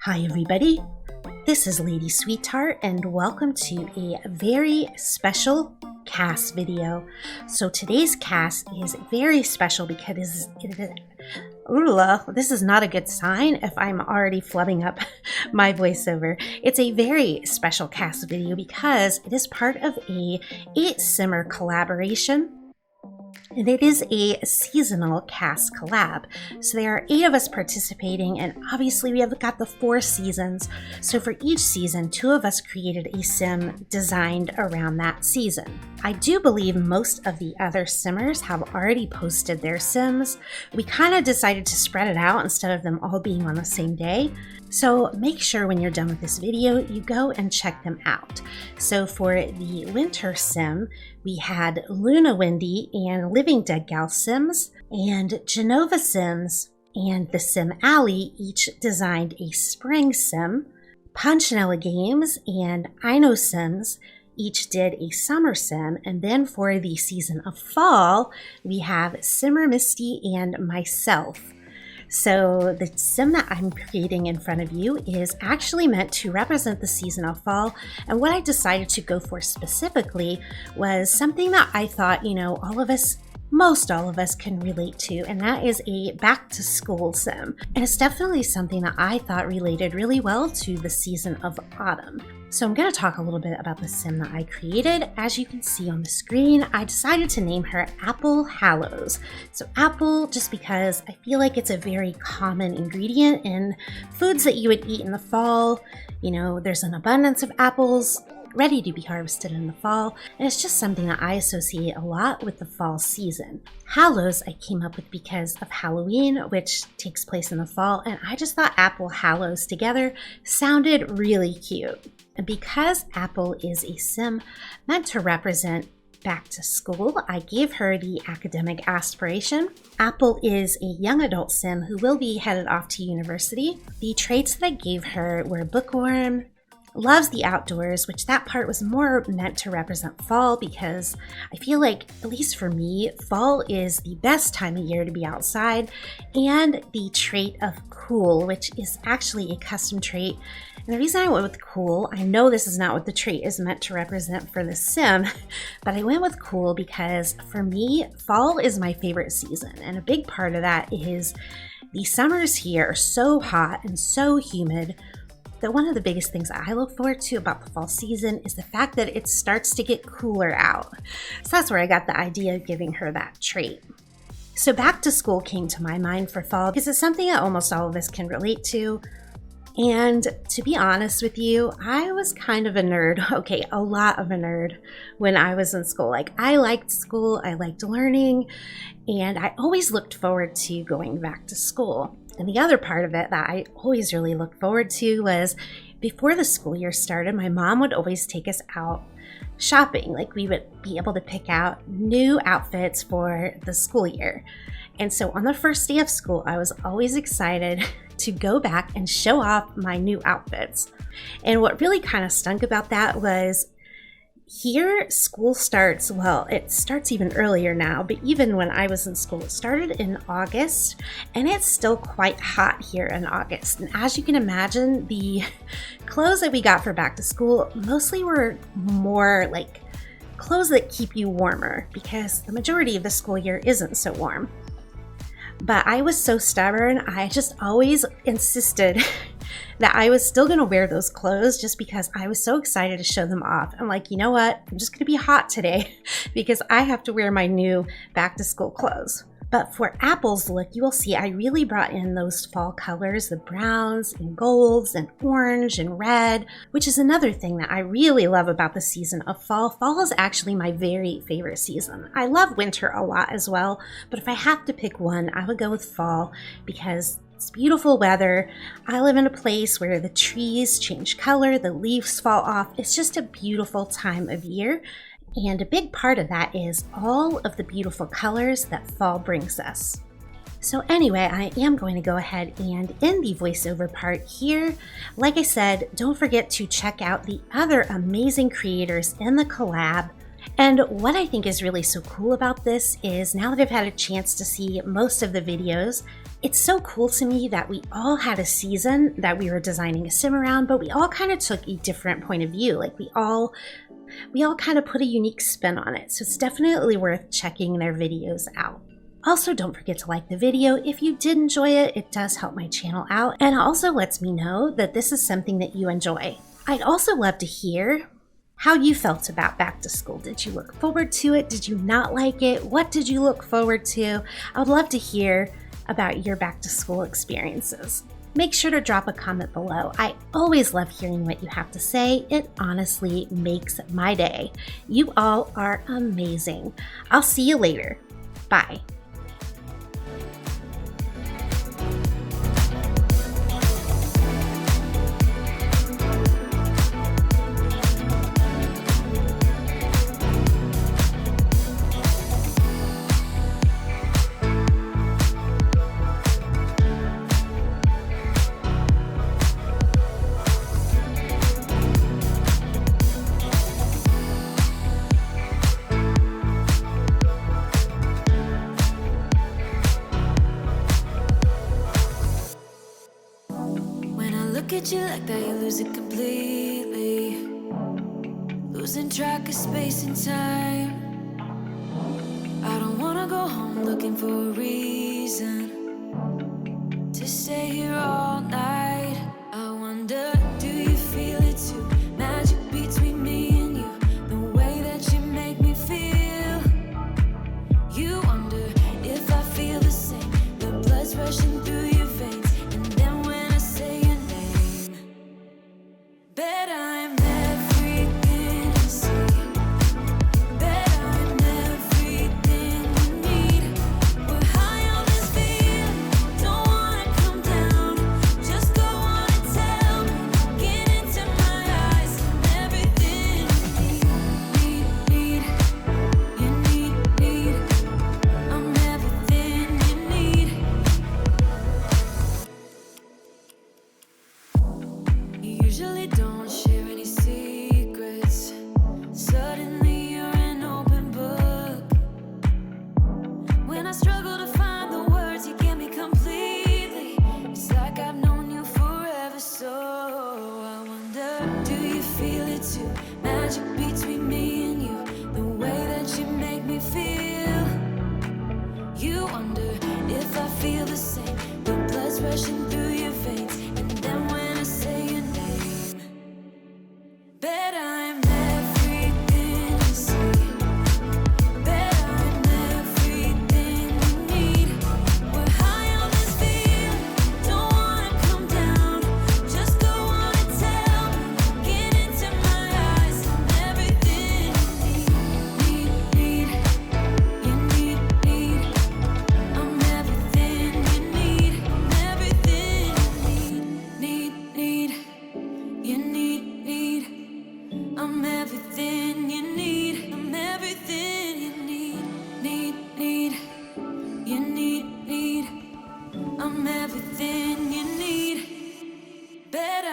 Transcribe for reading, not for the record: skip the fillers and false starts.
Hi everybody, this is Lady Sweetheart and welcome to a very special cast video. So today's cast is very special because this is not a good sign if I'm already flubbing up my voiceover. It's a very special cast video because it is part of a 8-simmer collaboration. And it is a seasonal cast collab. So there are 8 of us participating, and obviously we have got the 4 seasons. So for each season, 2 of us created a sim designed around that season. I do believe most of the other simmers have already posted their sims. We kind of decided to spread it out instead of them all being on the same day. So make sure when you're done with this video, you go and check them out. So for the winter sim, we had Luna Wendy and Living Dead Gal sims, and Genova sims and the Sim Alley each designed a spring sim. Punchinella Games and Ino Sims each did a summer sim, and then for the season of fall, we have Simmer Misty and myself. So the sim that I'm creating in front of you is actually meant to represent the season of fall, and what I decided to go for specifically was something that I thought, most all of us can relate to, and that is a back to school sim. And it's definitely something that I thought related really well to the season of autumn. So I'm going to talk a little bit about the sim that I created. As you can see on the screen, I decided to name her Apple Hallows. So apple, just because I feel like it's a very common ingredient in foods that you would eat in the fall. There's an abundance of apples ready to be harvested in the fall, and it's just something that I associate a lot with the fall season. Hallows I came up with because of Halloween, which takes place in the fall, and I just thought Apple Hallows together sounded really cute. And because Apple is a sim meant to represent back to school, I gave her the academic aspiration. Apple is a young adult sim who will be headed off to university. The traits that I gave her were bookworm, loves the outdoors, which that part was more meant to represent fall because I feel like, at least for me, fall is the best time of year to be outside, and the trait of cool, which is actually a custom trait. And the reason I went with cool, I know this is not what the trait is meant to represent for the sim, but I went with cool because for me, fall is my favorite season, and a big part of that is the summers here are so hot and so humid that one of the biggest things I look forward to about the fall season is the fact that it starts to get cooler out. So that's where I got the idea of giving her that trait. So back to school came to my mind for fall because it's something that almost all of us can relate to. And to be honest with you, I was kind of a nerd, a lot of a nerd when I was in school. I liked school, I liked learning, and I always looked forward to going back to school. And the other part of it that I always really looked forward to was before the school year started, my mom would always take us out shopping. We would be able to pick out new outfits for the school year. And so on the first day of school, I was always excited to go back and show off my new outfits. And what really kind of stunk about that was here school starts, it starts even earlier now, but even when I was in school, it started in August, and it's still quite hot here in August. And as you can imagine, the clothes that we got for back to school mostly were more clothes that keep you warmer because the majority of the school year isn't so warm. But I was so stubborn, I just always insisted that I was still gonna wear those clothes just because I was so excited to show them off. I'm like, you know what? I'm just gonna be hot today because I have to wear my new back to school clothes. But for Apple's look, you will see I really brought in those fall colors, the browns and golds and orange and red, which is another thing that I really love about the season of fall. Fall is actually my very favorite season. I love winter a lot as well, but if I have to pick one, I would go with fall because it's beautiful weather. I live in a place where the trees change color, the leaves fall off. It's just a beautiful time of year. And a big part of that is all of the beautiful colors that fall brings us. So anyway, I am going to go ahead and end the voiceover part here. Like I said, don't forget to check out the other amazing creators in the collab. And what I think is really so cool about this is now that I've had a chance to see most of the videos, It's so cool to me that we all had a season that we were designing a sim around, but we all kind of took a different point of view. Like we all kind of put a unique spin on it. So it's definitely worth checking their videos out. Also, don't forget to like the video. If you did enjoy it, it does help my channel out and also lets me know that this is something that you enjoy. I'd also love to hear how you felt about back to school. Did you look forward to it? Did you not like it? What did you look forward to? I would love to hear about your back to school experiences. Make sure to drop a comment below. I always love hearing what you have to say. It honestly makes my day. You all are amazing. I'll see you later. Bye. Look at you like that, you lose it completely. Losing track of space and time. I don't wanna go home looking for a reason to stay here all night. I wonder, do you feel it too? Magic between me and you, the way that you make me feel. You wonder if I feel the same, the blood's rushing through your veins. Bet I'm everything you see. Bet I'm everything you need. We're high on this feeling, don't wanna come down. Just go on and tell me, get into my eyes. I'm everything you need. I'm everything you need. You usually don't share any secrets. Suddenly you're an open book. When I struggle to find the words, you get me completely. It's like I've known you forever, so I wonder, do you feel it too? Magic between me and you, the way that you make me feel. You wonder if I feel the same, the blood's rushing through your veins. And then when I say your name, bet I'm everything you see. Bet I'm everything you need. We're high on this feeling, don't wanna come down. Just go on and tell me, get into my eyes. I'm everything you need. I'm everything you need. I'm everything you need. I'm everything you need. I'm everything you need. I'm everything you need. Bet